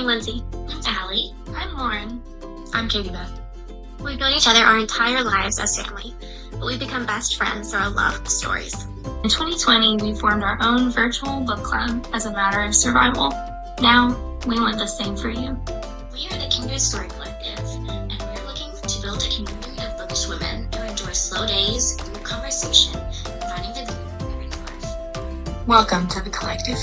I'm Lindsey. I'm Allie. I'm Lauren. I'm Katie Beth. We've known each other our entire lives as family, but we've become best friends through our love of stories. In 2020, we formed our own virtual book club as a matter of survival. Now, we want the same for you. We are the Kindred Story Collective, and we're looking to build a community of bookish women who enjoy slow days, group conversation, and finding the beauty in everyday life. Welcome to the collective.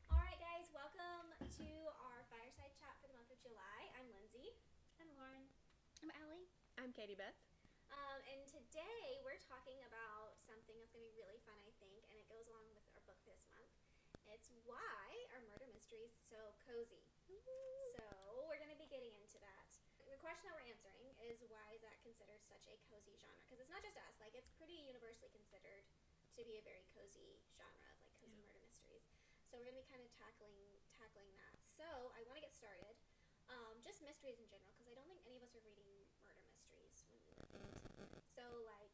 Alright guys, welcome to our Fireside chat for the month of July. I'm Lindsey. I'm Lauren. I'm Allie. I'm Katie Beth. And today we're talking about something that's going to be really fun, I think, and it goes along with our book for this month. It's why are murder mysteries so cozy? So we're going to be getting into that. The question that we're answering is, why is that considered such a cozy genre? Because it's not just us, like, it's pretty universally considered to be a very cozy genre of like cozy murder mysteries. So we're going to be kind of tackling that. So I want to get started. Just mysteries in general, because I don't think any of us are reading murder mysteries when we were kids. So like,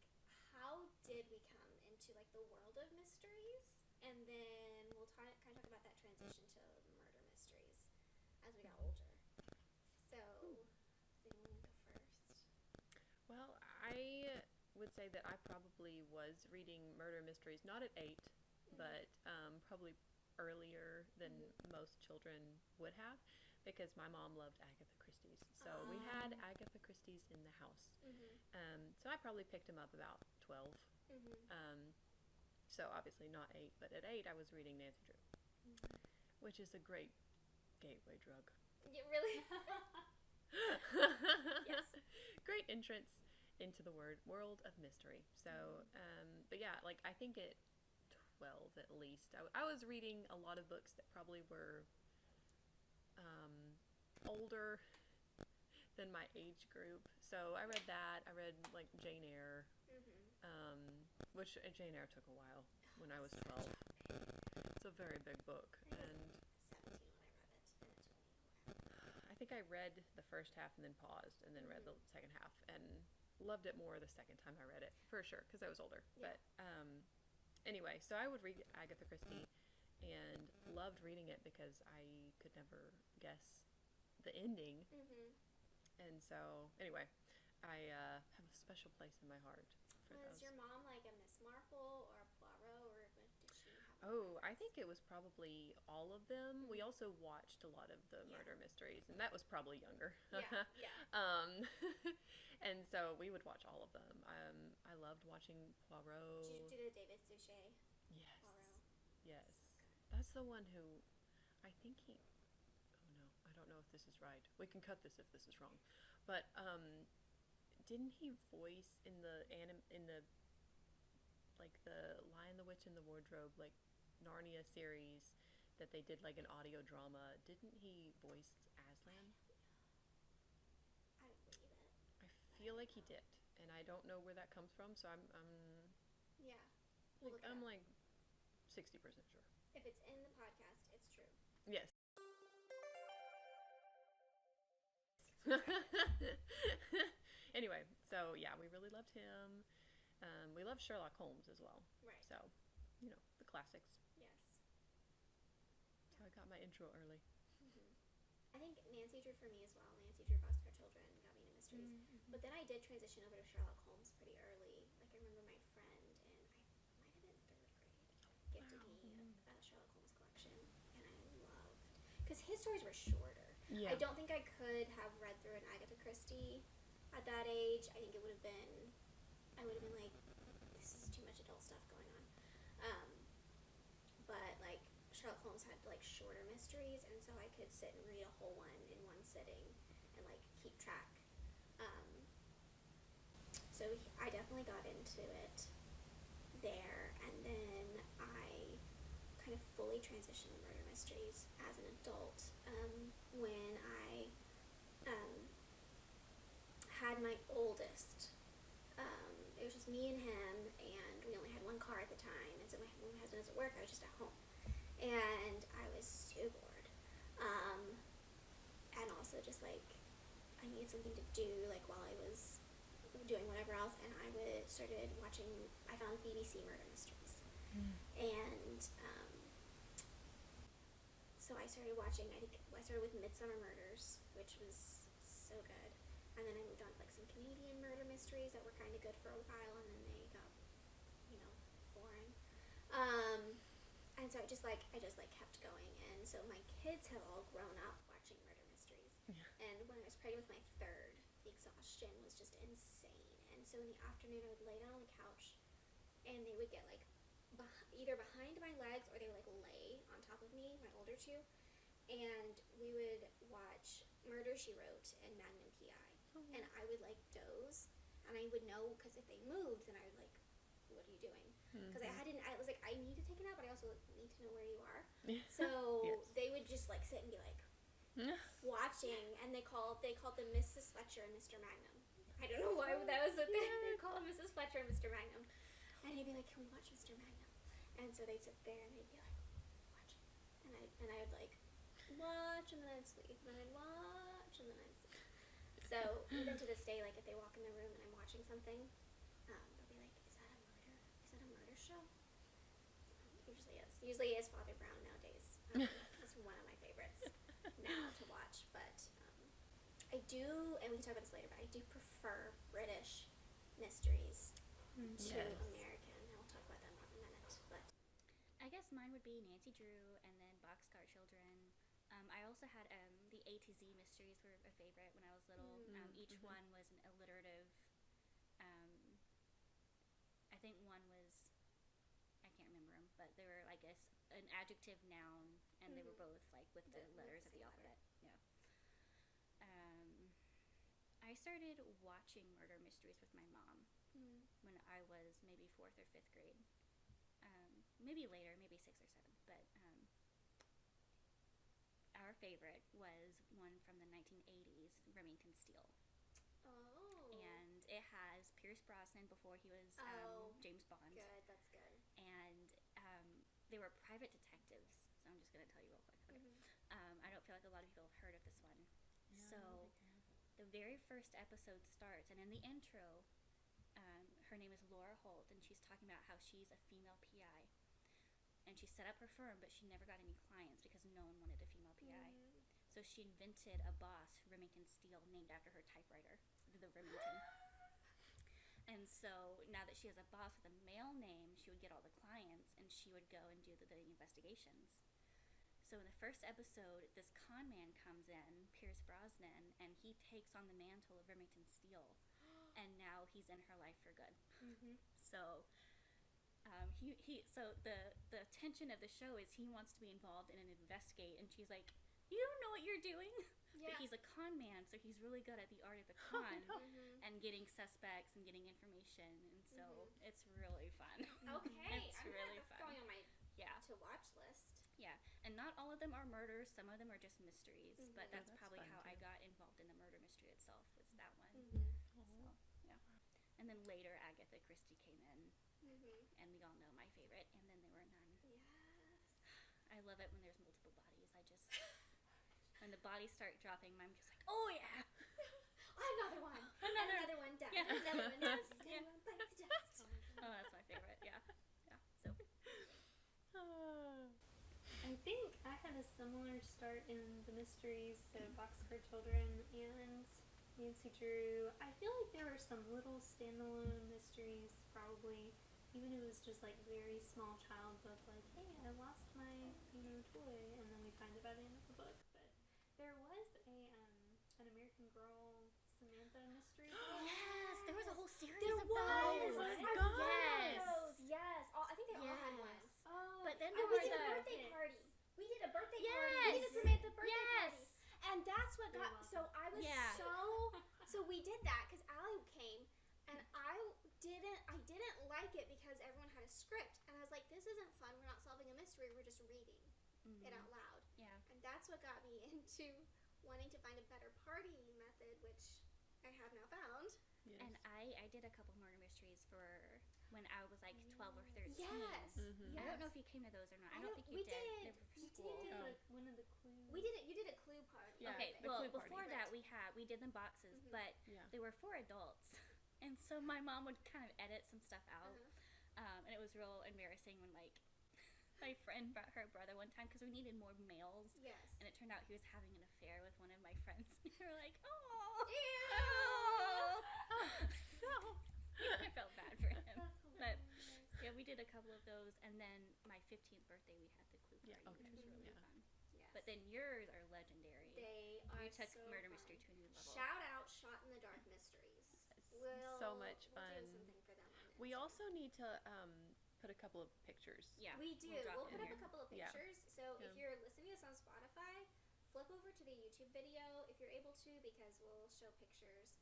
how did we come into like the world of mysteries? And then we'll kind of talk about that transition to murder mysteries as we got older. So, does anyone want to go first? Well, I would say that I probably was reading murder mysteries, not at 8, but probably earlier than most children would have, because my mom loved Agatha Christie's. So we had Agatha Christie's in the house. So I probably picked them up about 12. So obviously not 8, but at 8 I was reading Nancy Drew, which is a great gateway drug. Yeah, really? Yes. Great entrance into the world of mystery. So, but yeah, like I think at 12 at least, I was reading a lot of books that probably were older than my age group. So I read that. I read like Jane Eyre, which Jane Eyre took a while when I was 12. It's a very big book, and 17 when I read it, and it took me a while. I think I read the first half and then paused, and then read the second half, and loved it more the second time I read it, for sure, because I was older. Yeah. But anyway, so I would read Agatha Christie, and loved reading it because I could never guess the ending. And so, anyway, I have a special place in my heart for Was those. your mom like a Miss Marple or a Poirot, or did she have? Oh, I think it was probably all of them. We also watched a lot of the murder mysteries, and that was probably younger. Yeah. And so we would watch all of them. I loved watching Poirot. Did you do the David Suchet Yes. Poirot? Yes. That's the one who, I think he, oh no, I don't know if this is right. We can cut this if this is wrong. But didn't he voice in the like the Lion, the Witch, and the Wardrobe, like Narnia series that they did like an audio drama? Didn't he voice Aslan? I don't believe it. I feel like he did, and I don't know where that comes from. So Yeah. We'll look it I'm up. like 60% sure. If it's in the podcast, it's true. Yes. Anyway, so yeah, we really loved him. We loved Sherlock Holmes as well. Right. So, you know, the classics. Yes. So I got my intro early. I think Nancy Drew for me as well. Nancy Drew Bust for Children got me into mysteries. But then I did transition over to Sherlock Holmes pretty early. Like, I remember my friend in, I might have been 3rd grade, gifted me a Sherlock Holmes collection, and I loved, because his stories were shorter. Yeah. I don't think I could have read through an Agatha Christie at that age. I think I would have been like, this is too much adult stuff going on. But like, Sherlock Holmes had like shorter mysteries, and so I could sit and read a whole one in one sitting and like keep track. So I definitely got into it there, and then I kind of fully transitioned to murder mysteries as an adult when I had my oldest. It was just me and him, and we only had one car at the time, and so when my husband was at work, I was just at home, and I was so bored, and also just like I needed something to do like while I was doing whatever else, and I started watching. I found BBC murder mysteries, and I started watching, I think I started with Midsummer Murders, which was so good. And then I moved on to like some Canadian murder mysteries that were kind of good for a while, and then they got, boring. And so I just kept going. And so my kids have all grown up watching murder mysteries. Yeah. And when I was pregnant with my third, the exhaustion was just insane. And so in the afternoon, I would lay down on the couch, and they would get like either behind my legs, or they would like lay on top of me, my older two, and we would watch Murder, She Wrote and Magnum P.I. And I would like doze, and I would know, because if they moved, then I would like, what are you doing? Because I was like, I need to take a nap, but I also need to know where you are. So Yes. they would just like sit and be like watching, and they called them Mrs. Fletcher and Mr. Magnum. I don't know why that was what they called them, Mrs. Fletcher and Mr. Magnum. And he'd be like, can we watch Mr. Magnum? And so they'd sit there and they'd be like, watch it. And I would like watch, and then I'd sleep, and then I'd watch, and then I'd sleep. So even to this day, like if they walk in the room and I'm watching something, they'll be like, is that a murder? Is that a murder show? Usually is. Usually is Father Brown nowadays. That's one of my favorites now to watch. But I do, and we can talk about this later, but I do prefer British mysteries to Yes. American. And we'll talk about that more in a minute. But I guess mine would be Nancy Drew and then Boxcar Children. I also had the A to Z mysteries were a favorite when I was little. Each one was an alliterative. I think one was, I can't remember them, but they were, I guess, an adjective, noun, and they were both like with the letters of the alphabet. Yeah. I started watching murder mysteries with my mom when I was maybe 4th or 5th grade. Maybe later, maybe 6th or 7th, but our favorite was one from the 1980s, Remington Steele. oh, And it has Pierce Brosnan before he was James Bond. good. That's good. And they were private detectives, so I'm just going to tell you real quick. Okay. I don't feel like a lot of people have heard of this one. So the very first episode starts, and in the intro, her name is Laura Holt, and she's talking about how she's a female PI. And she set up her firm, but she never got any clients because no one wanted a female PI. So she invented a boss, Remington Steele, named after her typewriter, the Remington. And so now that she has a boss with a male name, she would get all the clients, and she would go and do the investigations. So in the first episode, this con man comes in, Pierce Brosnan, and he takes on the mantle of Remington Steele. And now he's in her life for good. So so the tension of the show is he wants to be involved in an investigate, and she's like, you don't know what you're doing. Yeah. But he's a con man, so he's really good at the art of the con and getting suspects and getting information, and so it's really fun. Okay, It's I'm really that's fun. going on my Yeah, to watch list. yeah, and not all of them are murders. Some of them are just mysteries, but that's that's probably fun, how I too. got involved in the murder mystery itself. Was that one? So yeah, and then later Agatha Christie came in, and we all know my favorite. And then there were none. Yes. I love it when there's multiple bodies. I just when the bodies start dropping, I'm just like, oh yeah, Another one. Another one down. Yeah. Another one down. Yeah. Another one bites the dust. oh that's my favorite. Yeah, yeah. So I think I had a similar start in the mysteries, so Boxcar Children and Nancy Drew. I feel like there were some little standalone mysteries, probably, even if it was just like very small child book, like, hey, I lost my, toy, and then we find it by the end of the book. But there was an American Girl Samantha mystery. yes, there was a whole series There of was. those. I Yes. love those. Yes. I think they all had one. Yes. Oh, But then And there we were did a the birthday party. We did a birthday Yes. party. We did a Samantha birthday Yes. party. And that's what You're got. So I was Yeah. so we did that because Allie came, and I didn't like it because everyone had a script, and I was like, this isn't fun. We're not solving a mystery. We're just reading it out loud. Yeah. And that's what got me into wanting to find a better party method, which I have now found. Yes. And I did a couple murder mysteries for when I was like 12 or 13. Yes. I don't know if you came to those or not. I don't think we you did. did. They were for We school. did. like one of the clues. We did it. You did a clue party. Yeah. Okay, the well, clue party. before that we did them boxes, but Yeah. they were for adults. And so my mom would kind of edit some stuff out. And it was real embarrassing when like my friend brought her brother one time because we needed more males. Yes. And it turned out he was having an affair with one of my friends. We were like, oh. I felt bad for him. That's But hilarious. yeah, we did a couple of those, and then my 15th birthday, we had the clue Yeah, party, okay. which was really Yeah. fun. Yes. But then yours are legendary. They are You took so Murder fun. Mystery to a new level. Shout out Shot in the Dark Mysteries. It's so much We'll fun. do something for them on We Instagram. also need to put a couple of pictures. Yeah, We do. we'll drop We'll it put in up a here. couple of Yeah. pictures. So if Yeah. you're listening to this on Spotify, flip over to the YouTube video if you're able to, because we'll show pictures.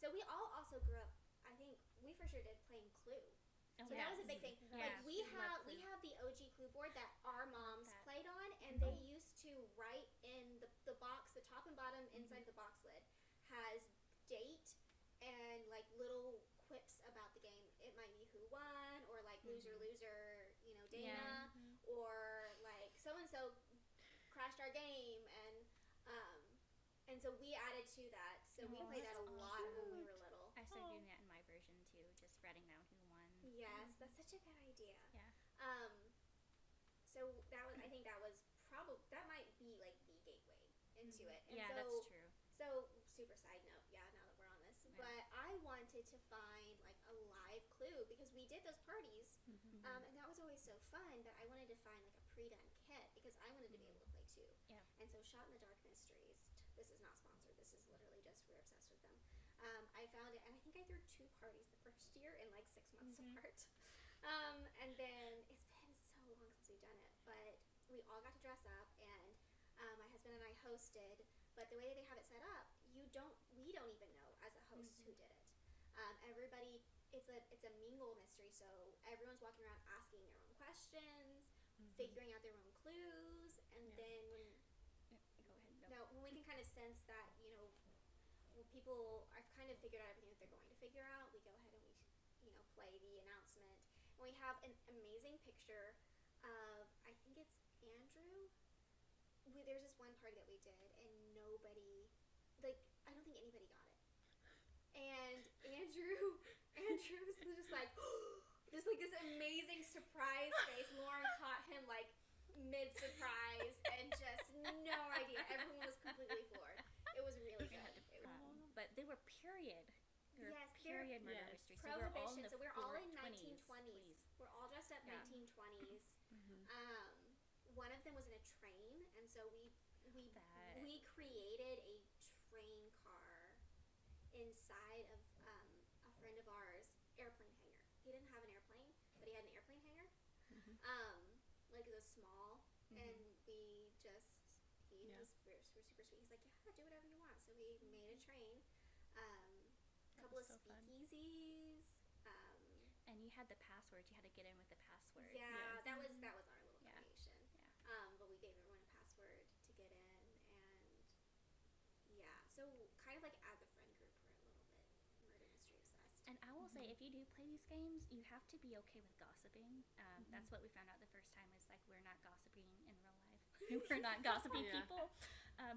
So we all also grew up, I think we for sure did playing Clue. Oh, So that was a big thing. Yeah. Like we Love have Clue. the OG Clue board that our moms that. played on, and they used to write in the box, the top and bottom inside the box lid has date and like little quips about the game. It might be who won, or like loser, Dana, Yeah. or like so and so crashed our game, and so we added to that. So we Aw, played that a that's lot when we were little. I started doing that in my version too, just writing down who won. Yes, that's such a good idea. Yeah. So I think that was that might be like the gateway into it. And Yeah, so, that's true. So super side note, now that we're on this, Yeah. but I wanted to find like a live Clue because we did those parties, and that was always so fun. But I wanted to find like a pre-done kit because I wanted to be able to play too. Yeah. And so Shot in the Dark Mysteries. This is not sponsored. This is literally just we're obsessed with them. I found it, and I think I threw 2 parties the first year in like 6 months apart. And then it's been so long since we've done it, but we all got to dress up, and my husband and I hosted. But the way that they have it set up, we don't even know as a host who did it. Everybody, it's a mingle mystery, so everyone's walking around asking their own questions, figuring out their own clues, and Yeah. then Go ahead. when we can kind of sense that, when people have kind of figured out everything that they're going to figure out, we go ahead and we, play the announcement. And we have an amazing picture of, I think it's Andrew. There's this one party that we did, and nobody, I don't think anybody got it. And Andrew's just like, just like this amazing surprise face. Lauren caught him like mid-surprise and just no idea. Everyone was completely floored. It was really good. But they were period. They were Yes, period murder yes. mysteries. So we're all in Prohibition. the So we're all in 1920s. 1920s. We're all dressed up Yeah. 1920s. One of them was in a train, and so we That. created a train car inside of a friend of ours' airplane hangar. He didn't have an airplane, but he had an airplane hangar. Like it was small, and we just he Yeah. was we're super sweet. He's like, yeah, do whatever you want. So we made a train. A couple of was so fun. speakeasies. And you had the passwords. You had to get in with the password. Yeah, Yes. that was our little Yeah. creation. Yeah. But we gave everyone a password to get in, and yeah, so kind of like as a friend group, we're a little bit murder mystery obsessed. And I will say, if you do play these games, you have to be okay with gossiping. That's what we found out the first time. Is like we're not gossiping in real life. We're not gossiping Yeah. people.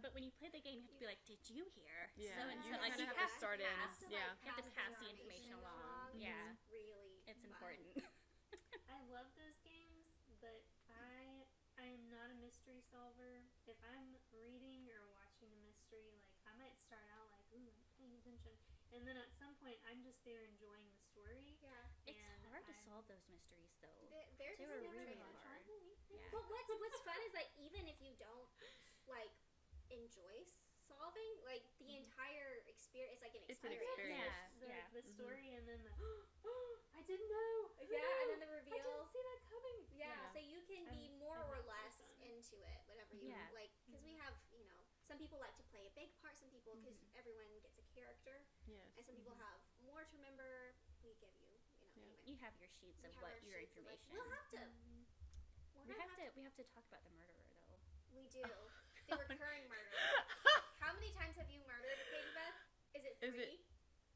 But when you play the game, you have to be like, "Did you hear?" Yeah, So and you so, like, kind you of have to have start in. Have to, Yeah. You have to pass the information information along. Yeah. It's really It's fun. important. I love those games, but I am not a mystery solver. If I'm reading or watching a mystery, like I might start out like, ooh, I'm paying attention, and then at some point I'm just there enjoying the story. Yeah, It's and hard to I'm- solve those mysteries, though. they're They just were never really fun. hard. Yeah. But what's fun is that even if you don't like enjoy solving, like the entire experience, it's like an It's an experience. experience. The story, and then the I didn't know. Yeah, and then the I reveal. didn't see that coming. Yeah, Yeah. so you can be I'm- more I'm or not less person. into it, whatever you Yeah. like. Because we have, some people like to play a big part, some people, because everyone gets a character, Yes. and some people have more to remember. We give you, Yeah. anyway. You have your sheets We of have what our your sheets of, like, information. we'll have to. We're We gonna have to talk about the murderer, though. We do. The recurring murder. How many times have you murdered Is it?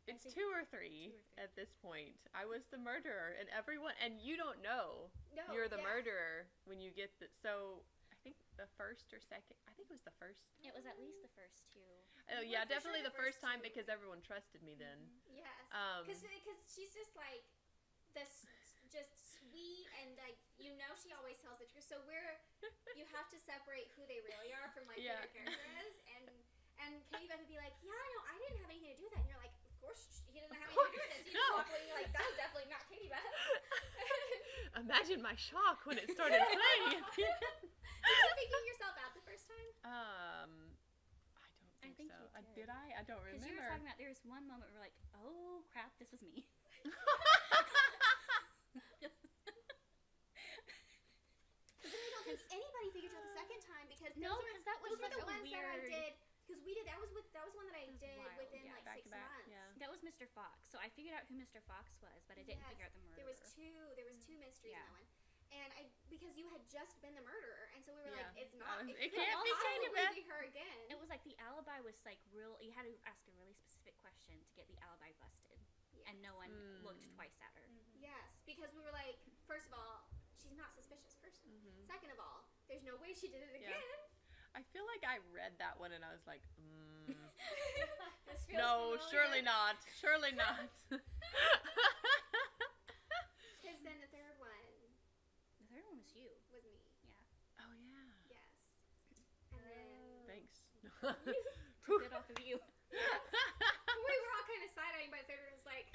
It's 2 or 3 at this point. I was the murderer, and everyone, and you don't know you're the murderer when you get the. So I think the first or second. I think it was the first. It was at least the first 2. Oh yeah, definitely the first time because everyone trusted me then. Yes. Because she's just like this, just sweet and like she always tells the truth. So you have to separate who they really are from like who their character is, and Katie Beth would be like, yeah, no, I didn't have anything to do with that, and you're like, of course he didn't have anything to do with this. You just walk away, and you're like, that was definitely not Katie Beth. Imagine my shock when it started playing. Did you figure yourself out the first time? I don't think so. Did I? I don't remember. Because you were talking about there was one moment where we're like, oh crap, this was me. But then I don't think anybody figured out the second time because that was those were the ones weird. that I did because we did that was one that I did wild. within like back 6 to back, months. yeah. That was Mr. Fox. So I figured out who Mr. Fox was, but I didn't figure out the murderer. There was two mysteries in that one. And because you had just been the murderer, and so we were like, it's not. It can't can't be Katie Beth. be her again. It was like the alibi was like real. You had to ask a really specific question to get the alibi busted, and no one looked twice at her. Yes, because we were like, first of all, she's not a suspicious person. Second of all, there's no way she did it again. I feel like I read that one and I was like, This feels no, familiar. surely not. Surely not. Because then the third one The third one was you. was me. Yeah. Oh yeah. Yes. And then Thanks. Took it off of you. we were all kind of side-eyeing, but the third one was like,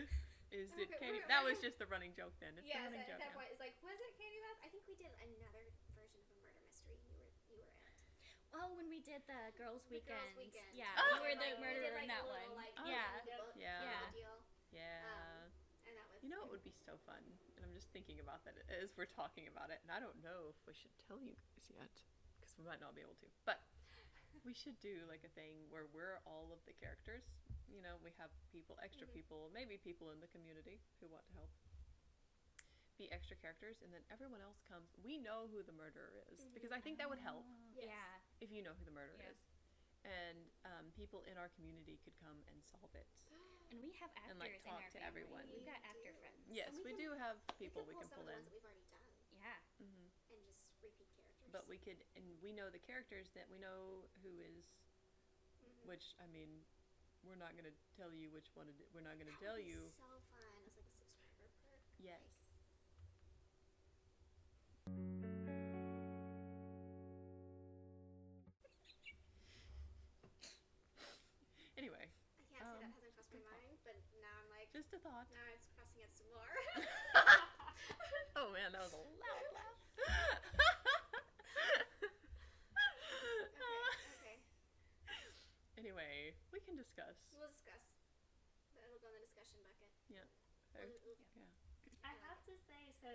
Is it Okay, Katie? we're- That was just the running joke then. It's yes, the running at joke that now. point, it's like, was it Katie Beth? I think we did another version of a murder mystery. You were it. Oh, when we did the girls' The weekend. girls' weekend. Yeah, Oh. you were the We did, murderer like, in that a one. little, like, Yeah. book Yeah. deal. Yeah. And that was. You know, it would be so fun, and I'm just thinking about that as we're talking about it, and I don't know if we should tell you guys yet, because we might not be able to, but we should do like a thing where we're all of the characters. You know, we have people, extra people, maybe people in the community who want to help be extra characters, and then everyone else comes. We know who the murderer is, because I think that would help Yes. Yeah. if you know who the murderer is. And people in our community could come and solve it. And we have actors And, like, in talk our to family. everyone. We've got We actor do. friends. Yes, And we we do have We people we could can pull pull some of in. the ones that we've already done Yeah. and just repeat characters. But we could, and we know the characters that we know who is, which, I mean, we're not going to tell you which one, we're not going to tell you. So fun. It's like a subscriber perk. Yes. Anyway, I can't say that hasn't crossed my mind, but now I'm like, just a thought. now it's crossing it some more. Oh man, that was a loud laugh. Okay. Anyway, we can discuss. We'll discuss. It'll go in the discussion bucket. Yeah. I have to say, so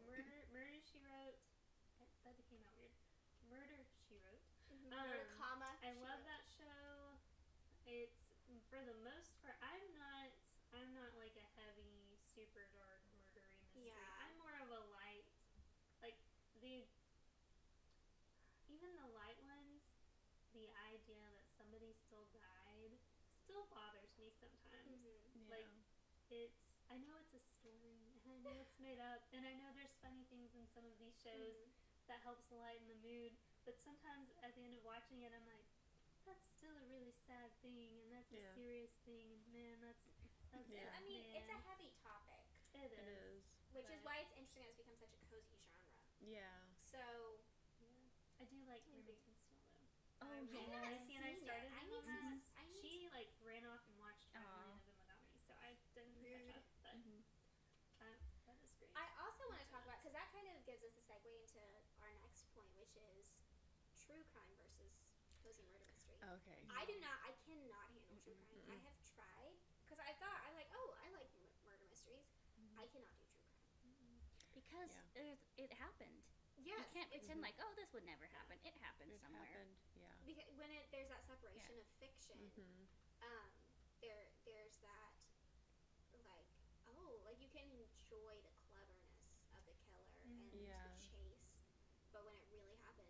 Murder She Wrote. That became out weird. Murder She Wrote. Put a comma. I love that show. It's for the most part. I'm not like a heavy, super dark murdery mystery. Yeah. I'm more of a light, like even the light ones. The idea that somebody still died still bothers me sometimes. Like I know it's a story, and I know it's made up, and I know there's funny things in some of these shows that helps lighten the mood, but sometimes at the end of watching it, I'm like, that's still a really sad thing, and that's a serious thing, and man, that's I mean, it's a heavy topic. It It is. is. Which is why it's interesting that it's become such a cozy genre. Yeah. So, I do like Mary Kinsale though. Oh, I yes. Lacey and I seen it. started I on need to- that. I need She like ran off and watched 5 Aw. million of them without me, so I didn't catch up. But that is great. I also want to talk about, because that kind of gives us a segue into our next point, which is true crime versus cozy murder mystery. Okay. I cannot handle true crime. I have tried, because I thought, I like murder mysteries. I cannot do true crime. Because it happened. Yes. You can't pretend like, oh, this would never happen. It happened It somewhere. happened. Yeah. Because when there's that separation of fiction, there's that, like, like you can enjoy the cleverness of the killer and the chase, but when it really happened,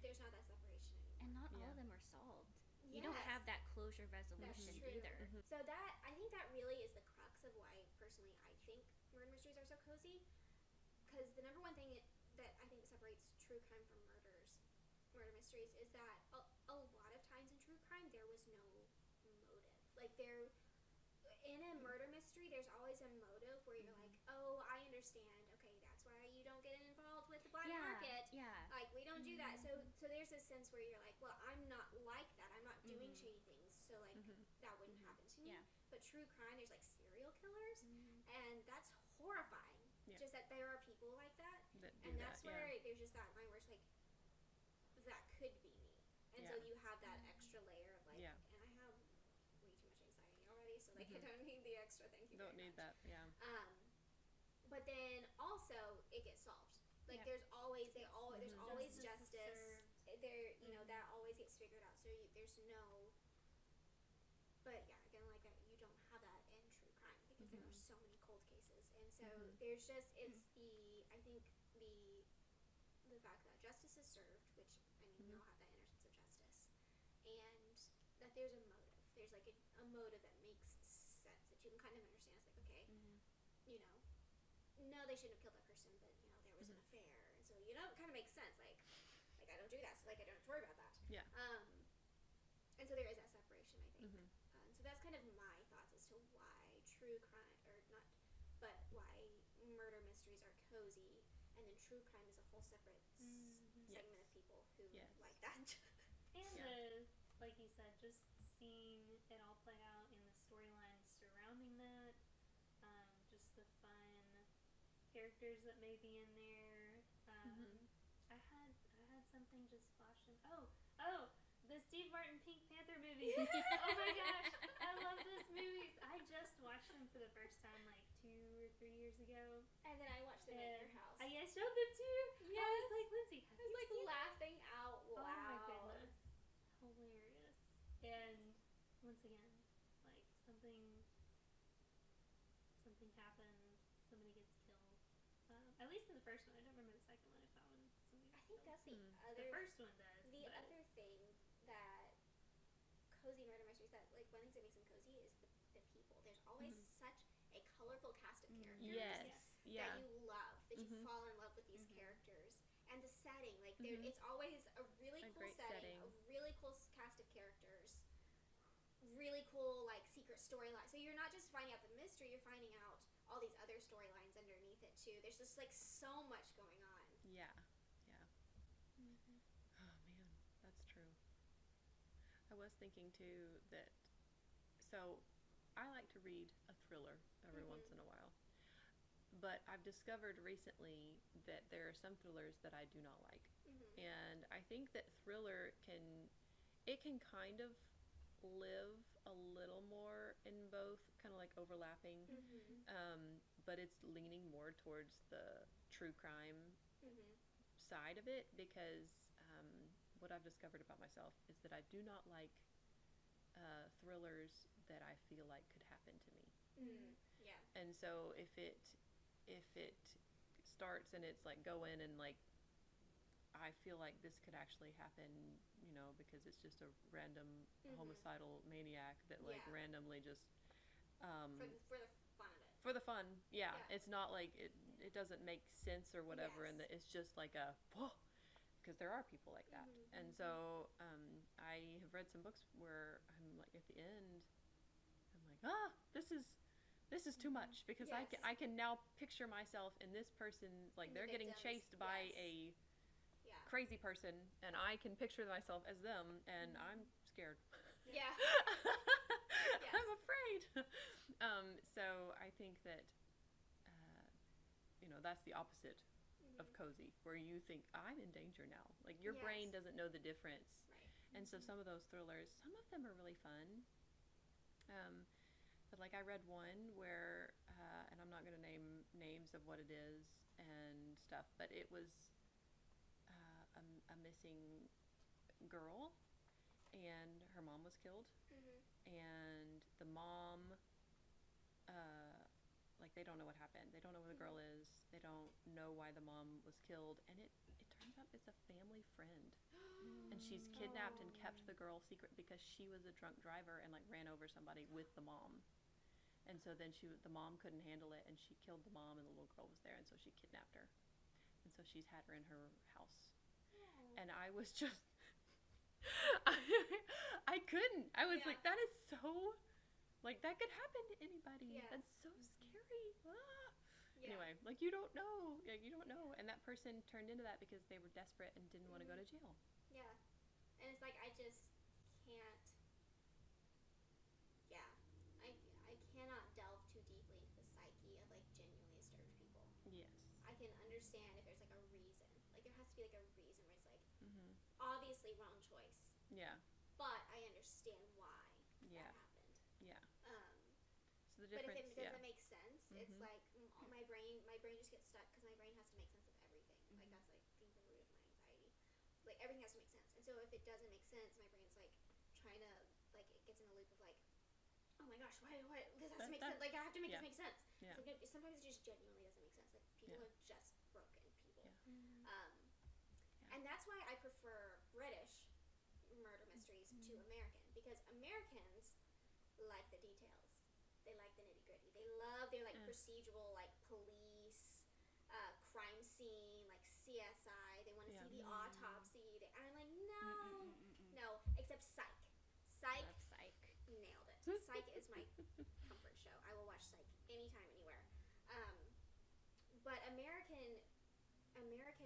there's not that separation anymore. And not all Yeah. of them are solved. You don't have that closure resolution true. either. So that, I think that really is the crux of why, personally, I think murder mysteries are so cozy. Because the number one thing that I think separates true crime from murder mysteries, is that a lot of times in true crime, there was no motive. Like, in a murder mystery, there's always a motive where you're like, oh, I understand. Okay, that's why you don't get involved with the black market. Yeah. Like, we don't do that. So there's a sense where you're like, well, I'm not like that. I'm not doing shady things. So, like, that wouldn't happen to me. Yeah. But true crime, there's, like, serial killers. And that's horrifying. Yeah. Just that there are people like that. That do And that's that, where there's just that line where it's like, that could be me. And so Yeah. you have that extra layer of, like, Yeah. and I have way too much anxiety already. So, like, I don't need the extra thank you Don't very need much. that. Yeah. But then also it gets solved. Like, Yeah. there's always there's always Justice is justice. served. There, you know, that always gets figured out. So there's no. But yeah, again, like that, you don't have that in true crime because there are so many cold cases, and so there's just I think the fact that justice is served, which I mean we all have that inner sense of justice, and that there's a motive. There's like a motive that makes sense that you can kind of understand. It's like, okay, you know, no, they shouldn't have killed that person, but you know there was an affair, and so you know it kind of makes sense. Like I don't do that, so like I don't have to worry about that. Yeah. And so there is that separation, I think. So that's kind of my thoughts as to why true crime, or not, but why murder mysteries are cozy, and then true crime is a whole separate segment of people who like that. And like you said, just seeing it all play out in the storyline surrounding that, just the fun characters that may be in there. I had something just flash in. Oh, the Steve Martin Pink Panther movie. Oh my gosh, I love those movies. I just watched them for the first time like 2 or 3 years ago. And then I watched them at your house. I showed them to you. Yes. I was like, Lindsay, have I was you like seen laughing out Oh loud. my goodness. Hilarious. And once again, like something happened, somebody gets killed. At least in the first one. I don't remember the second one if that one somebody I gets think killed. that's the The other. first one does. The but other thing that cozy murder mysteries, that like one of the things that makes them cozy is the people. There's always such a colorful cast of characters Yes. Yeah. that you love, that you fall in love with these characters, and the setting. Like it's always a really A cool great setting, setting. a really cool cast of characters, really cool like secret storyline. So you're not just finding out the mystery, you're finding out all these other storylines underneath it too. There's just like so much going on. Yeah. Yeah. Oh man, that's true. I was thinking too that, so I like to read a thriller every once in a while, but I've discovered recently that there are some thrillers that I do not like, and I think that thriller can kind of live a little more in both, kind of like overlapping, but it's leaning more towards the true crime side of it, because what I've discovered about myself is that I do not like thrillers that I feel like could happen to me. Yeah. And so if it starts and it's like go in and like I feel like this could actually happen, you know, because it's just a random homicidal maniac that like randomly just For the fun of it. for the fun, yeah. Yeah. It's not like it doesn't make sense or whatever, and Yes. it's just like a whoa, because there are people like that. And so I have read some books where I'm like at the end, I'm like, this is too much, because Yes. I can now picture myself in this person, like And they're the getting victims, chased by yes. a Yeah. crazy person, and I can picture myself as them, and I'm scared. Yeah. I'm afraid. So I think that, you know, that's the opposite of cozy, where you think, I'm in danger now. Like, your brain Yes. doesn't know the difference. Right. And so some of those thrillers, some of them are really fun. But, like, I read one where, and I'm not going to name names of what it is and stuff, but it was a missing girl, and her mom was killed. And the mom, like, they don't know what happened. They don't know where the girl is. They don't know why the mom was killed. And it turns out it's a family friend. And she's kidnapped and kept the girl secret because she was a drunk driver and like ran over somebody with the mom. And so then the mom couldn't handle it, and she killed the mom, and the little girl was there, and so she kidnapped her. And so she's had her in her house. And I was just, I couldn't. I was like, that is so, like, that could happen to anybody. Yeah. That's so scary. Ah. Yeah. Anyway, like, you don't know. Like, you don't know. And that person turned into that because they were desperate and didn't want to go to jail. Yeah. And it's like, I just can't, I cannot delve too deeply into the psyche of, like, genuinely disturbed people. Yes. I can understand if there's, like, a reason. Like, there has to be, like, a reason where it's, like, Mm-hmm. obviously wrong choice. Yeah. But I understand why Yeah. that happened. Yeah. So the But if difference, it doesn't make sense, it's Mhm. like my brain just gets stuck because my brain has to make sense of everything. Like that's like the root of my anxiety. Like everything has to make sense, and so if it doesn't make sense, my brain's like trying to like it gets in a loop of like, oh my gosh, why this has to make sense. Like I have to make this make sense. Yeah. It's like, sometimes it just genuinely doesn't make sense. Like people Yeah. are just broken people. Yeah. And that's why I prefer British murder mysteries to American, because Americans like the details. They like the nitty gritty. They love their like procedural, like police, crime scene, like CSI. They want to see the autopsy. And I'm like, no, except Psych. Psych, Love Psych. nailed it. Psych is my comfort show. I will watch Psych anytime, anywhere. But American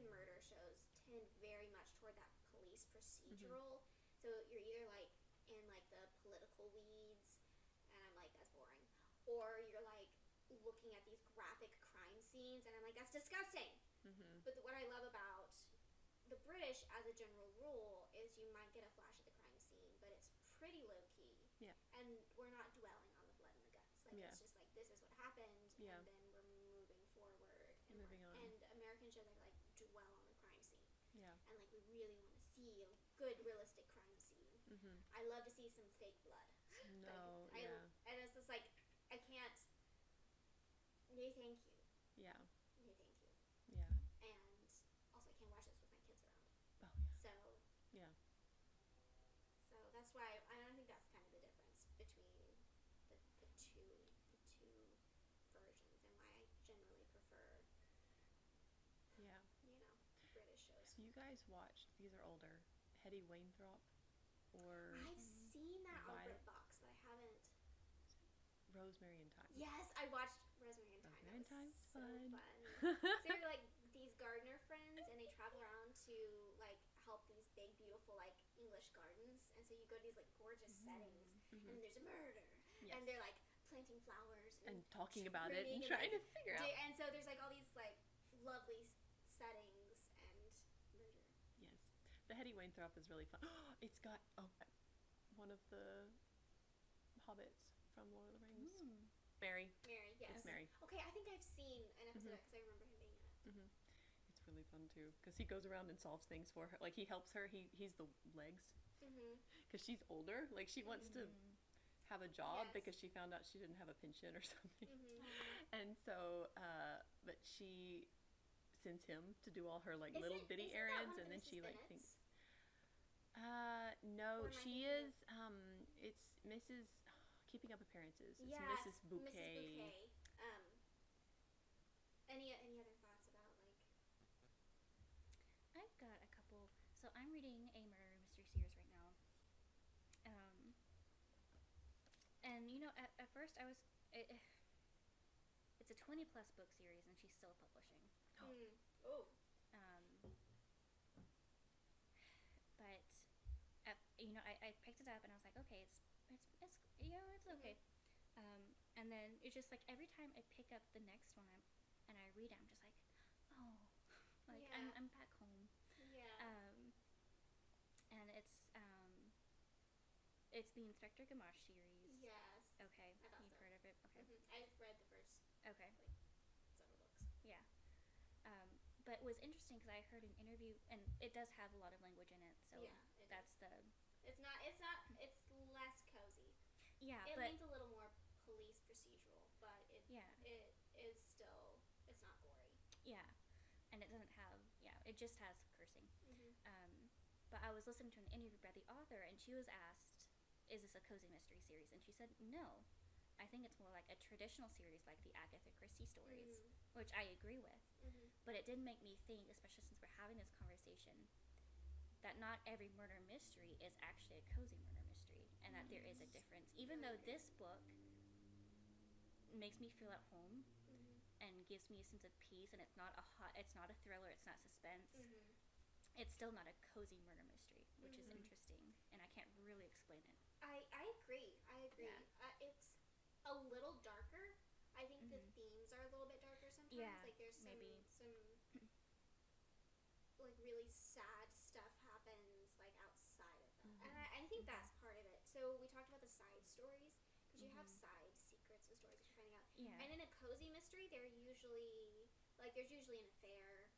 murder shows tend very much toward that police procedural. So you're either like in like the political weeds, and I'm like, that's boring, or you're like looking at these graphic crime scenes, and I'm like, that's disgusting. But what I love about the British, as a general rule, is you might get a flash of the crime scene, but it's pretty low key. Yeah. And we're not dwelling on the blood and the guts. Like it's just like this is what happened, and then we're moving forward. And Moving on. And American shows I like dwell on the crime scene. Yeah. And like we really want to see a good realistic crime scene. I love to see some fake blood. No. Like, Yeah. And it's just like I can't. No, thank you. Yeah. No, thank you. Yeah. And also I can't watch this with my kids around. Oh yeah. So. Yeah. So that's why I don't think that's kind of the difference between the two versions, and why I generally prefer Yeah. British shows. So you guys watched? These are older. Hetty Wainthropp, or I've seen that on Violet- BritBox, but I haven't. Rosemary and Thyme. Yes, I watched Rosemary and Thyme. Rosemary and Thyme's so fun. So they're like these gardener friends, and they travel around to like help these big, beautiful like English gardens. And so you go to these like gorgeous settings, and then there's a murder, and they're like planting flowers and talking about it and trimming trying like, to figure out. And so there's like all these like lovely settings and murder. Yes. The Hetty Wainthropp is really fun. It's got one of the hobbits from Lord of the Rings. Mary. Mary, yes. It's Mary. Okay, I think I've seen an episode because I remember him being in it. It's really fun too, because he goes around and solves things for her. Like he helps her. He's the legs. Because she's older. Like she wants to have a job because she found out she didn't have a pension or something. And so, but she sends him to do all her like little bitty errands, and then she like thinks. No, she is. It's Mrs. Keeping Up Appearances. It's Mrs. Bouquet. Mrs. Bouquet. Any other thoughts about like? I've got a couple. So I'm reading a murder mystery series right now. And at first I was. It's a 20+ book series, and she's still publishing. Oh. But I picked it up and I was like, okay, it's okay. And then it's just like every time I pick up the next one and I read it, I'm just like, oh, like I'm back home. Yeah. And it's the Inspector Gamache series. Yes. Okay, you've heard of it. Okay. I've read the first. Okay. Several books. Yeah. But it was interesting because I heard an interview, and it does have a lot of language in it. So that's the. It's not. It's less cozy. Yeah, it but leans a little more police procedural, but it is still. It's not gory. Yeah, and it doesn't have. Yeah, it just has cursing. But I was listening to an interview by the author, and she was asked, is this a cozy mystery series? And she said, no. I think it's more like a traditional series like the Agatha Christie stories, which I agree with. But it did make me think, especially since we're having this conversation, that not every murder mystery is actually a cozy murder mystery, and that there is a difference. Even though this book makes me feel at home and gives me a sense of peace, and it's not a thriller, it's not suspense. It's still not a cozy murder mystery, which is interesting, and I can't really explain it. I agree. Yeah. It's a little darker. I think the themes are a little bit darker sometimes. Yeah, like there's some like really sad stuff happens like outside of that, and I think that's part of it. So we talked about the side stories because you have side secrets and stories that you're finding out. Yeah. And in a cozy mystery, there's usually an affair,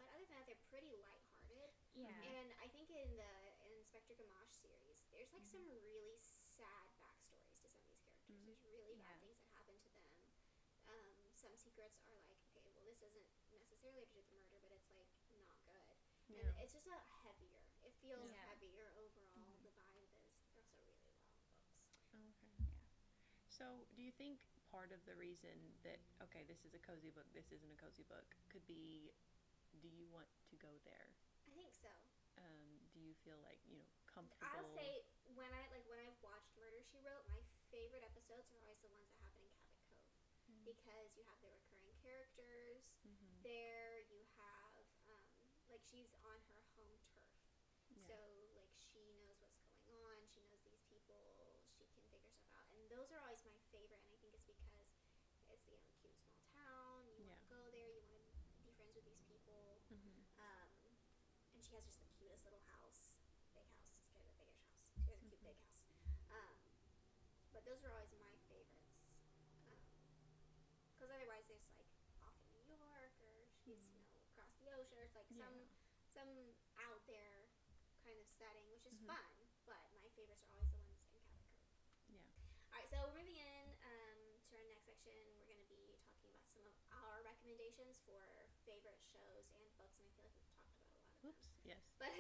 but other than that, they're pretty lighthearted. Yeah. And I think in the Inspector Gamache series, there's like some really sad backstories to some of these characters. There's really bad things that happen to them. Some secrets are like, okay, well, this isn't necessarily to do with the murder, but it's like not good. And it's just a heavier. It feels heavier overall. The vibe is. They're also really long books. Okay. Yeah. So, do you think part of the reason that, okay, this is a cozy book, this isn't a cozy book, could be, do you want to go there? I think so. Do you feel like, comfortable? I'll say when I've watched Murder, She Wrote, my favorite episodes are always the ones that happen in Cabot Cove because you have the recurring characters there. You have like she's on her home turf, so like she knows what's going on. She knows these people. She can figure stuff out, and those are always my favorite. And I think it's because it's cute small town. You want to go there. You want to be friends with these people. And she has just the cutest little house, big house. It's kind of the biggest house. She has a cute big house. But those are always my favorites. Because otherwise there's like off in New York or she's across the ocean. It's like some out there kind of setting, which is fun. But my favorites are always the ones in Cabot Cove. Yeah. All right, so we're moving in to our next section. We're going to be talking about some of our recommendations for favorite shows and books, and I feel like we've talked about a lot of them. Oops, yes. But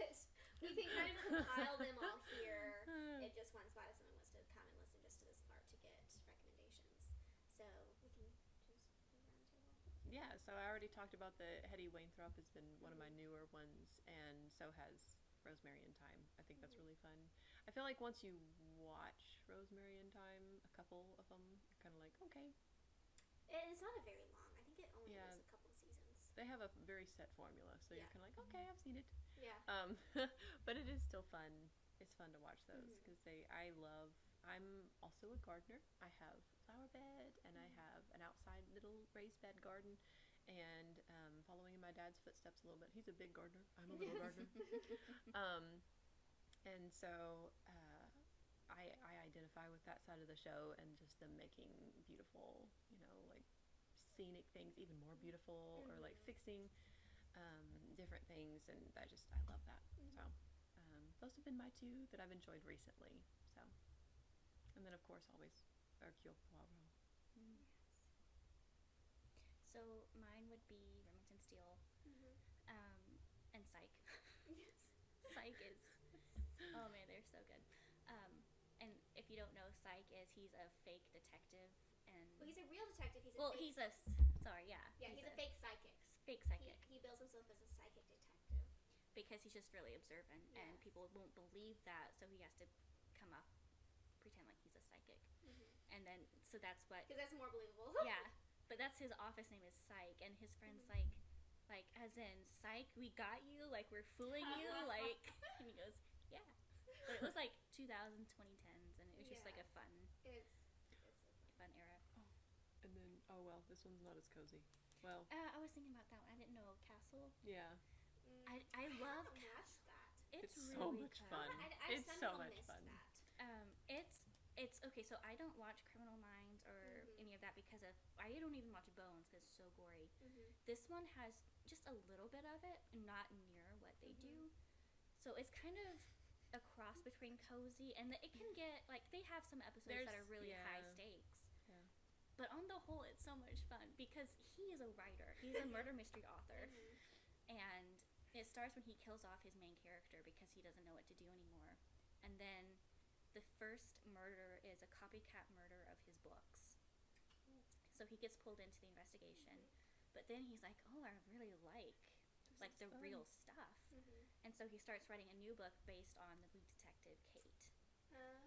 we can kind of compile them all here in just one spot if someone wants to come and listen just to this part to get recommendations. So we can just move around the table. Yeah, so I already talked about the Hetty Wainthropp has been one of my newer ones, and so has Rosemary in Time. I think that's really fun. I feel like once you watch Rosemary in Time, a couple of them, you're kind of like, okay. It's not a very long. I think it only is a couple of seasons. They have a very set formula, so you're kind of like, okay, I've seen it. Yeah. But it is still fun. It's fun to watch those because I'm also a gardener. I have a flower bed and I have an outside little raised bed garden, and following in my dad's footsteps a little bit. He's a big gardener. I'm a little gardener. And so I identify with that side of the show and just them making beautiful, like scenic things even more beautiful, or like fixing different things, and I love that. So those have been my two that I've enjoyed recently. So, and then of course always Hercule Poirot. So mine would be Remington Steele, and Psych. Psych is, oh man, they're so good. And if you don't know, Psych he's a fake detective, and Well, he's a real detective. He's a he's a fake psychic. Fake psychic. He bills himself as a psychic detective because he's just really observant, and people won't believe that, so he has to come up, pretend like he's a psychic, and then so that's what. Because that's more believable. Yeah, but that's his office name is Psych, and his friend's like as in Psych, we got you, like we're fooling you, like, and he goes, yeah. But it was like 2010s, and it was just like a fun. It's fun era. And then this one's not as cozy. Well, I was thinking about that one. I didn't know Castle. Yeah. I love watch that. It's so really much good. fun. I It's so much missed fun. That. It's okay. So I don't watch Criminal Minds or any of that because I don't even watch Bones because it's so gory. This one has just a little bit of it, not near what they do. So it's kind of a cross between cozy and it can get like they have some episodes that are really high stakes. Yeah. But on the whole, it's so much fun because he is a writer. He's a murder mystery author, and it starts when he kills off his main character because he doesn't know what to do anymore. And then the first murder is a copycat murder of his books. So he gets pulled into the investigation. But then he's like, oh, I really like the real stuff. And so he starts writing a new book based on the lead detective, Kate.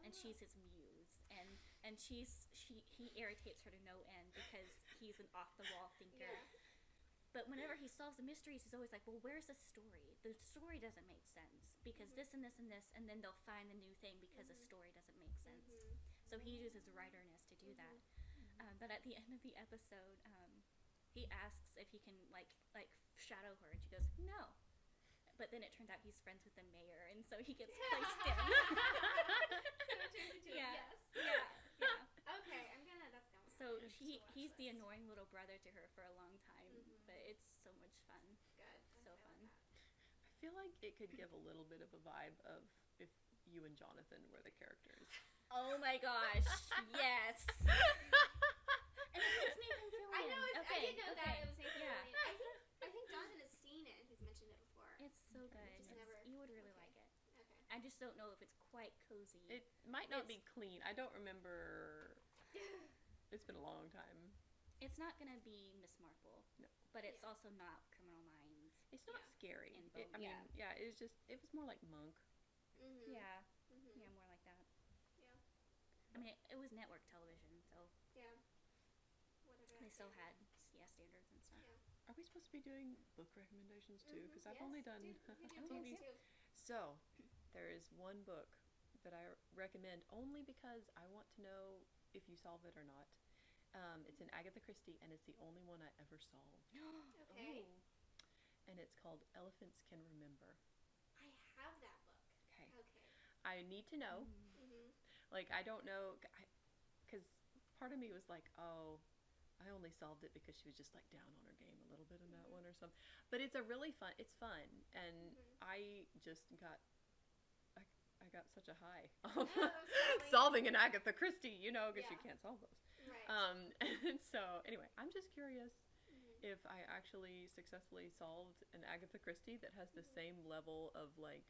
And she's his muse. And he irritates her to no end because he's an off-the-wall thinker. Yeah. But whenever he solves the mysteries, he's always like, well, where's the story? The story doesn't make sense because this and this and this, and then they'll find the new thing because the story doesn't make sense. So he uses writerness to do that. But at the end of the episode, he asks if he can like shadow her, and she goes, no. But then it turns out he's friends with the mayor, and so he gets placed in. So it turns into a yes. Yeah. Okay, that's going. So he's the annoying little brother to her for a long time, but it's so much fun. Good. So fun. I feel like it could give a little bit of a vibe of if you and Jonathan were the characters. Oh my gosh, yes. And it's Nathan Fillion. I know. I didn't know that okay. it was Nathan Yeah. Fillion. I think Jonathan has seen it. He's mentioned it before. It's so good. Just never. You would really like it. Okay. I just don't know if it's quite cozy. It might not be clean. I don't remember. It's been a long time. It's not gonna be Miss Marple. No. But it's also not Criminal Minds. It's not scary. And I mean, it was more like Monk. Yeah. Yeah, more like that. Yeah. I mean, it was network television, so Yeah. Whatever. they still had standards and stuff. Yeah. Are we supposed to be doing book recommendations too? Because I've Yes, only done we do TV. books too. So, there is one book that I recommend only because I want to know if you solve it or not. It's an Agatha Christie, and it's the only one I ever solved. Okay. Ooh. And it's called Elephants Can Remember. I have that book. Okay. Okay. I need to know. Like, I don't know, because part of me was like, oh, I only solved it because she was just like down on her game a little bit in that one or something. But it's it's fun, and I just got, I got such a high solving an Agatha Christie, because you can't solve those. Right. And so anyway, I'm just curious if I actually successfully solved an Agatha Christie that has the same level of like,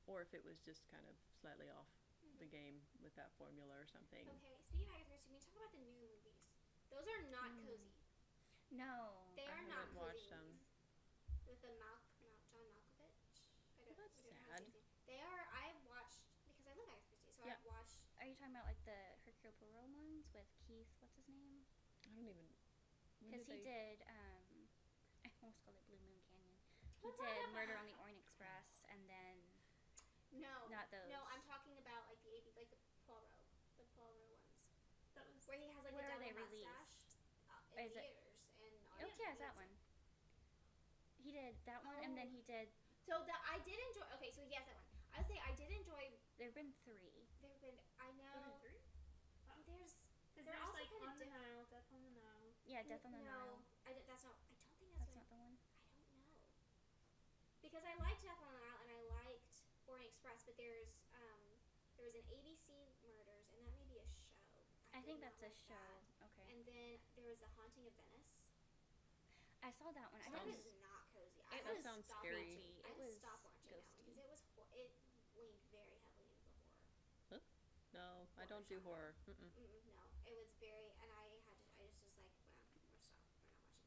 or if it was just kind of slightly off the game with that formula or something. Okay. Speaking of Agatha Christie, can we talk about the new movies? Those are not cozy. No. They are I not haven't cozy watched them. movies. With the John Malkovich. Well, that's I don't know how to sad. say his name. They are. I've watched because I love Agatha Christie, so Yeah. I've watched. Are you talking about like the Hercule Poirot ones with Keith? What's his name? I don't even. Because he did. I almost called it Blue Moon Canyon. He did Murder on the Orient Express, and then No. not those. No, I'm talking about like the Poirot ones, That was where he has like Where the are they double released? mustache Or in is it- theaters and. Oh yeah, it's that one. He did that one, and then he did. So that I did enjoy. Okay, so yes, that one. I would say I did enjoy. There've been 3. There've been. I know. three. There's. Because They're there's also like kinda On the Nile, Death on the Nile. Yeah, Death on the Nile. That's not. I don't think That's what not the one. I don't know. Because I liked Death on the Nile and I liked Orient Express, but there was an ABC Murders, and that may be a show. I did think not that's a like show. that. Okay. And then there was The Haunting of Venice. I saw that one. I That think was not cozy. it I was sounds stopped scary. watching- I It was stopped watching that one ghosty. because it leaned very heavily into the horror. No, I don't do horror. Mm-mm. No, it was very, and I just was like, well, we're stop. We're not watching this.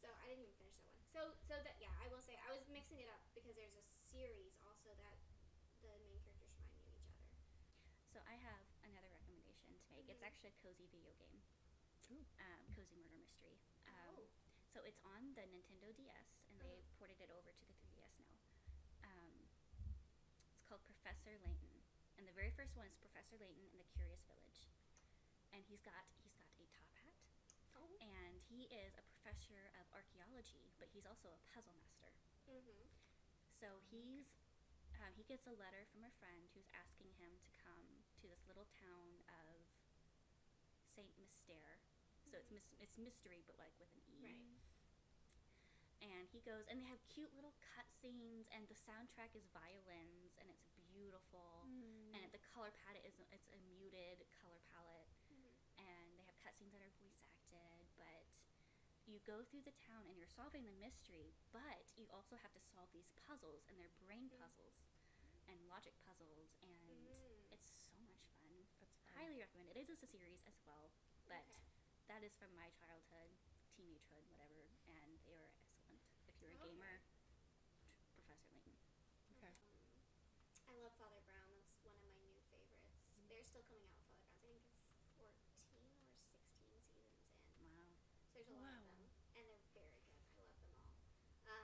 So I didn't even finish that one. So that I will say I was mixing it up because there's a series also that the main characters remind me of each other. So I have another recommendation to make. It's actually a cozy video game. Ooh. Cozy murder mystery. So it's on the Nintendo DS, and they ported it over to the 3DS now. It's called Professor Layton, and the very first one is Professor Layton in the Curious Village, and he's got a top hat, and he is a professor of archaeology, but he's also a puzzle master. So he gets a letter from a friend who's asking him to come to this little town of Saint Mystere. So it's mystery, but like with an E. Right. And he goes, and they have cute little cutscenes, and the soundtrack is violins, and it's beautiful. And the color palette it's a muted color palette, and they have cutscenes that are voice acted. But you go through the town and you're solving the mystery, but you also have to solve these puzzles, and they're brain puzzles and logic puzzles, and it's so much fun. That's fun. Highly recommend it. It is a series as well, but Okay. that is from my childhood, teenagehood, whatever, and they are excellent. If you're a Okay. gamer, Professor Layton. Okay. I love Father Brown. That's one of my new favorites. They're still coming out with Father Browns. I think it's 14 or 16 seasons in. Wow. So there's a lot of them, and they're very good. I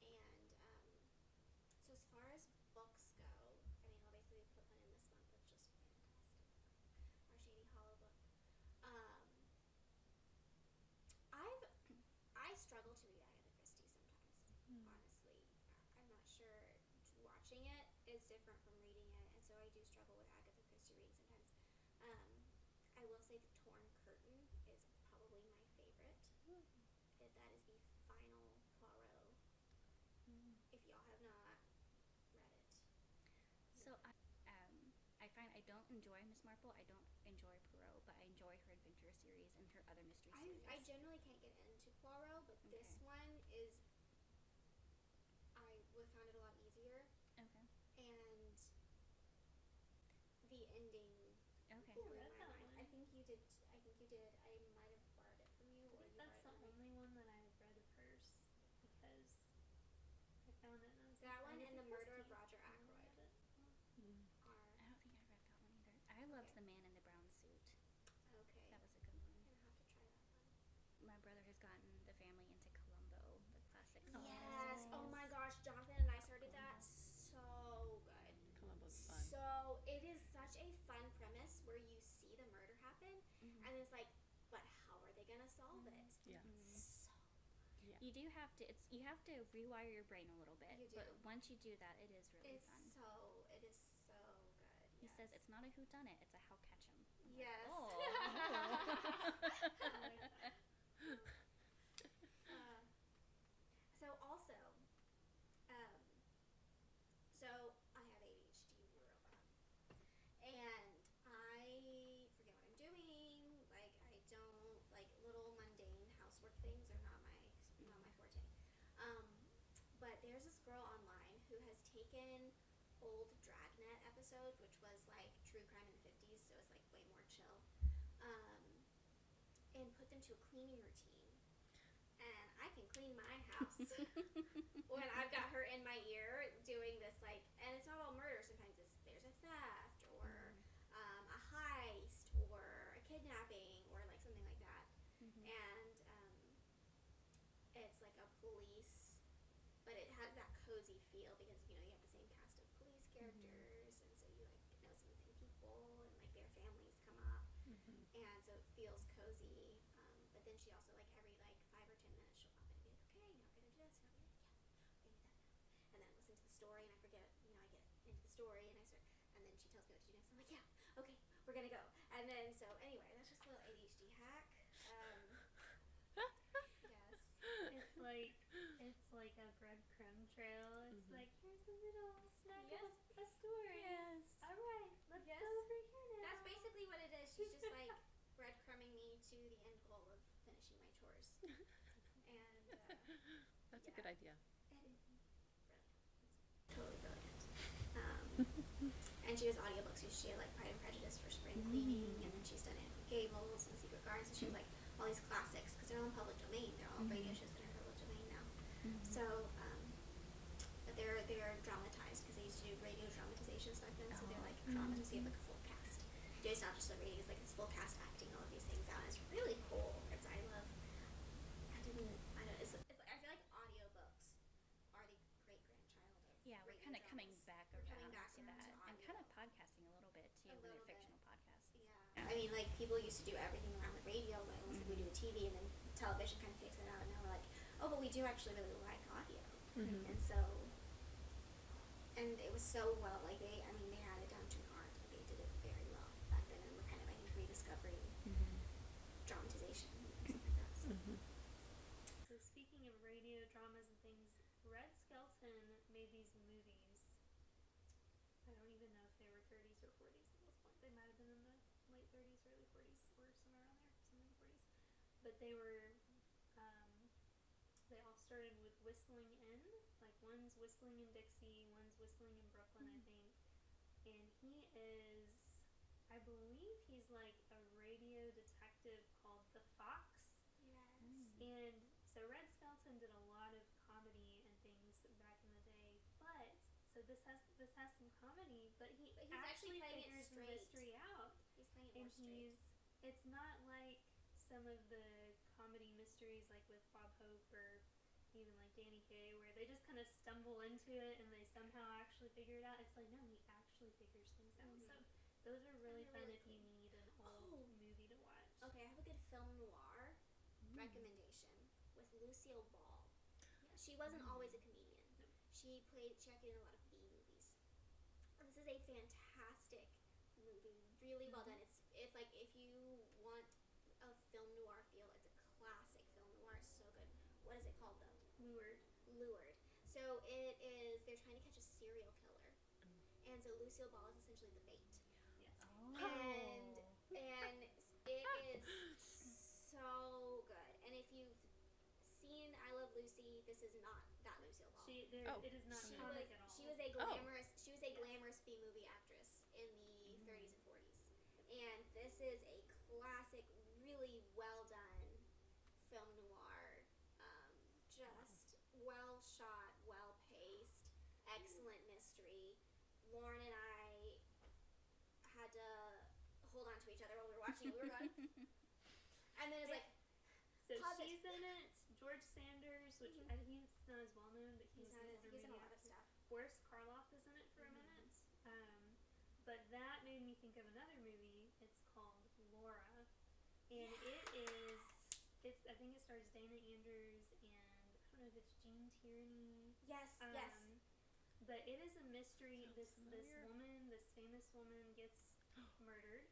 love them all. So as far as books go, I mean, obviously we put one in this month that's just fantastic. Our Shady Hollow book. I struggle to read Agatha Christie sometimes. Honestly, I'm not sure. Watching it is different from reading it, and so I do struggle with Agatha Christie reading sometimes. I will say The Torn Curtain is probably my favorite. That is the final Poirot. If y'all have not read it. So I find I don't enjoy Miss Marple. I don't enjoy Poirot, but I enjoy her adventure series and her other mystery series. I generally can't get into Poirot, but this one is. I would found it a lot easier, Okay. and the ending Okay. blew I read my that mind. one. I think you did. I might have borrowed it from you, I or think you that's borrowed the it from me. only one that I've read of hers because I found it and I was That like, one and Agatha The Murder of Christie. Roger I Ackroyd read it. are I don't think I read that one either. I loved Okay. The Man in the Brown Suit. okay. That was a good one. I'm gonna have to try that one. My brother has gotten the family into Columbo, the classic Columbo. Yes. Oh my series. gosh, Jonathan and I started that. So good. Columbo's fun. So it is such a fun premise where you see the murder happen, and it's like, but how are they gonna solve it? Yeah. So You do have to. You have to rewire your brain a little bit. You do. But once you do that, it is really it's fun. it is so good. He says it's not a whodunit, it's a how catch 'em. I'm like, Yes. oh. So also, so I have ADHD real bad, and I forget what I'm doing. Like I don't like little mundane housework things are not my forte. But there's this girl online who has taken old Dragnet episodes, which was like true crime in the 50s, so it's like way more chill, and put them to a cleaning routine. And I can clean my house when I've got her in my ear doing this, like, and it's not all murder. Sometimes there's a theft or a heist or a kidnapping or like something like that. And it's like a police, but it has that cozy feel because you have the same cast of police characters, and so you like know some of the same people, and like their families come up, and so it feels cozy. But then she also like every like 5 or 10 minutes she'll pop in and be like, okay, now we're gonna do this, and I'll be like, yeah, we need that now, and then listen to the story, and I forget, I get into the story, and I start, and then she tells me what to do next. I'm like, yeah, okay, we're gonna go, and then so anyway, that's just a little ADHD hack. Yes. It's like a breadcrumb trail. It's like here's a little snack Yes. of a story. Yes. All right, let's Yes. go over here now. That's basically what it is. She's just like breadcrumbing me to the end goal of finishing my chores. And That's a good idea. it is brilliant. It's totally brilliant. And she does audiobooks. She did like Pride and Prejudice for spring cleaning, and then she's done Anne Gables and Secret Garden. So she has like all these classics because they're all in public domain. They're all radio shows that are in public domain now. So, but they're dramatized because they used to do radio dramatizations back then. So they're like dramatized. So you have like a full cast. It's not just the radio. It's like this full cast acting all of these things out. It's really cool. I love. I don't. It's like, I feel like audiobooks are the great grandchild of Yeah, we're radio kind of coming dramas. back We're around coming back to around that, to and kind of audio. podcasting a little bit too, A with little their bit. fictional podcasts. Yeah. I mean, like people used to do everything around the radio, like almost like we do with TV, and then television kind of takes it out, and now we're like, oh, but we do actually really like audio, and so, and it was so well, like they had it down to an art, like they did it very well back then, and we're kind of I think rediscovering dramatization and stuff like that. So. So speaking of radio dramas and things, Red Skelton made these movies. I don't even know if they were 30s or 40s at this point. They might have been in the late 30s, early 40s, or somewhere around there, somewhere in the 40s. but they were, they all started with Whistling In. Like, one's Whistling in Dixie, one's Whistling in Brooklyn, I think. And he is, I believe he's like a radio detective called The Fox. Yes. And so Red Skelton did a lot of comedy and things back in the day, but so this has some comedy, but he's actually playing it figures the straight. mystery out, He's playing it and more straight. it's not like some of the comedy mysteries like with Bob Hope or even like Danny Kaye, where they just kind of stumble into it and they somehow actually figure it out. It's like, no, he actually figures things out. So those are really They're fun really if you cool. need an old movie to watch. Okay, I have a good film noir recommendation with Lucille Ball. She wasn't always a comedian. No. She acted in a lot of B movies. This is a fantastic movie, really well done. It's like, if you want a film noir feel, it's a classic film noir. It's so good. What is it called though? Lured. So it is, they're trying to catch a serial killer, and so Lucille Ball is essentially the bait. Yes. And it is so good. And if you've seen I Love Lucy, this is not that Lucille Ball. It is not comic at all. She was a glamorous B movie actress in the 30s and 40s. And this is a classic, really well done film noir. Just well shot, well paced, excellent mystery. Lauren and I had to hold on to each other while we were watching it. We were going, and then it's like, So pause it. she's in it. George Sanders, which I think he's not as well known, but he's he's in a lot of stuff. Boris Karloff is in it for a minute. But that made me think of another movie. It's called Laura, and I think it stars Dana Andrews and I don't know if it's Jean Tierney. Yes. But it is a mystery. This famous woman gets murdered,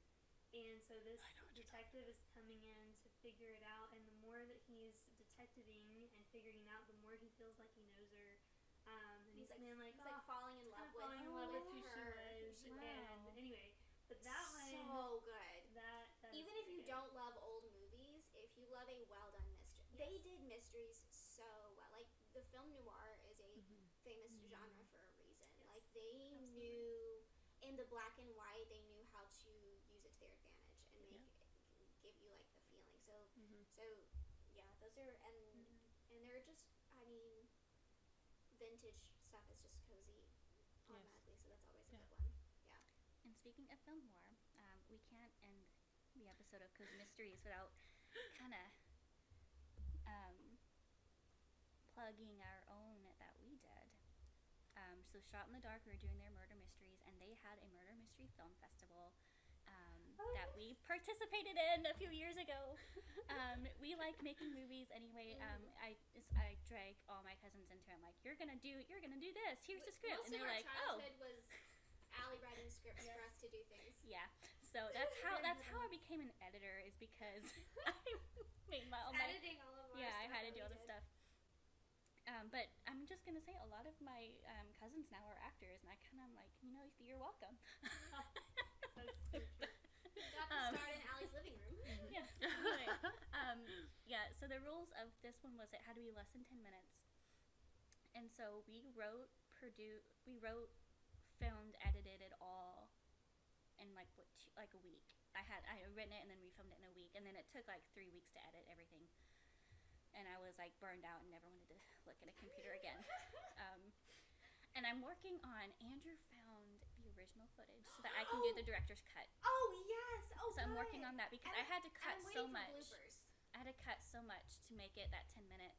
and so this detective is coming in to figure it out. And the more that he's detectiving and figuring out, the more he feels like he knows her. And he's like falling in love with who she was. And anyway, but that one so good. That Even is if you pretty good. don't love old movies, if you love a well done mystery, they did mysteries so well. Like, the film noir is a famous genre for a reason. Yes. Like, they knew in the black and white, they knew how to use it to their advantage and give you like the feeling. So yeah, those are and they're just, I mean, vintage stuff is just cozy automatically. So that's always a good one. Yeah. And speaking of film noir, we can't end the episode of Cozy Mysteries without kind of plugging our own that we did. So Shot in the Dark, we were doing their murder mysteries, and they had a murder mystery film festival that we participated in a few years ago. We like making movies anyway. I drag all my cousins into it. I'm like, you're gonna do this. Here's the script, Most and they're of our like, childhood was Allie writing scripts for us to do things. yeah. So that's how I became an editor, is because I made Editing all of our yeah, stuff I had to that do we all the did. stuff. But I'm just gonna say, a lot of my cousins now are actors, and I kind of like, you're welcome. That's so true. Got to start in Allie's living room. Yeah. Anyway, yeah. So the rules of this one was it had to be less than 10 minutes, and so we wrote, filmed, edited it all in like a week. I had written it, and then we filmed it in a week, and then it took like 3 weeks to edit everything. And I was like burned out and never wanted to look at a computer again. And I'm working on, Andrew found the original footage so that I can do the director's cut. Oh yes! Oh, So I'm good. working on that because I had to cut I'm so waiting for much. bloopers. I had to cut so much to make it that 10-minute.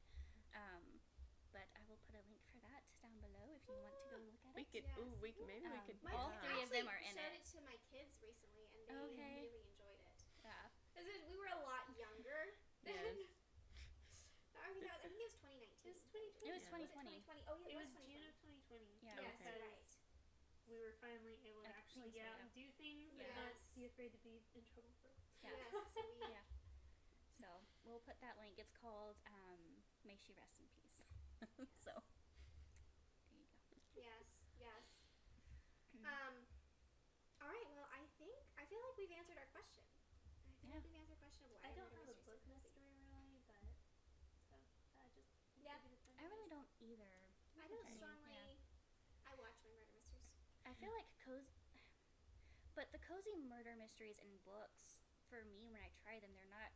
But I will put a link for that down below if you want to go look at We it. could. Yes. Ooh, we could. Maybe we could. all three of them are in showed it. it to my kids recently, and they Okay. really enjoyed it. Yeah. We were a lot younger then. Yes. I mean, I think it was 2019. It was 2020. It was Was 2020. it 2020? Oh yeah, It was 2020. June of 2020. Yeah. Yes, Okay. right. We were finally able to actually get out and do things and not Yes. be afraid to be in trouble for it. Yeah. Yes, so we, Yeah. So we'll put that link. It's called May She Rest in Peace. So there you go. yes. All right. Well, I feel like we've answered our question. I feel like we've answered our question of why I don't murder have a mysteries book are cozy. mystery really Yeah. Pretty good I really fun. don't either. I don't Okay. strongly. Yeah. I watch my murder mysteries. I feel like but the cozy murder mysteries in books, for me, when I try them, they're not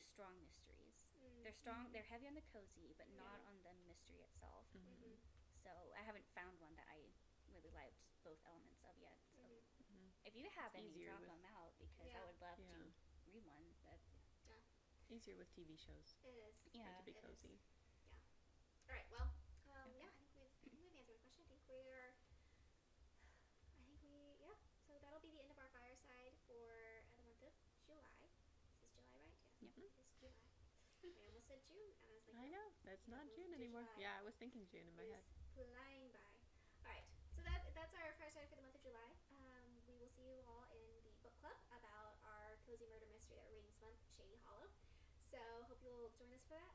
strong mysteries. They're strong. They're heavy on the cozy, but not Yeah. on the mystery itself. Mm-hmm. So I haven't found one that I really liked both elements of yet. So Mm-hmm. if you have It's any, easier drop with- them out because I Yeah. would love Yeah. to read one. But Easier with TV shows. It is. yeah, Meant to be it is. cozy. All right. Well, yeah. I think we've answered the question. I think we. Yeah. So that'll be the end of our fireside for the month of July. This is July, right? Yes. Yep. It is July. I almost said June, and I was like, I no, know. That's Yeah, not we'll June do anymore. July. Yeah, I was thinking June in my it head. is flying by. All right. So that's our fireside for the month of July. We will see you all in the book club about our cozy murder mystery that we're reading this month, Shady Hollow. So hope you'll join us for that.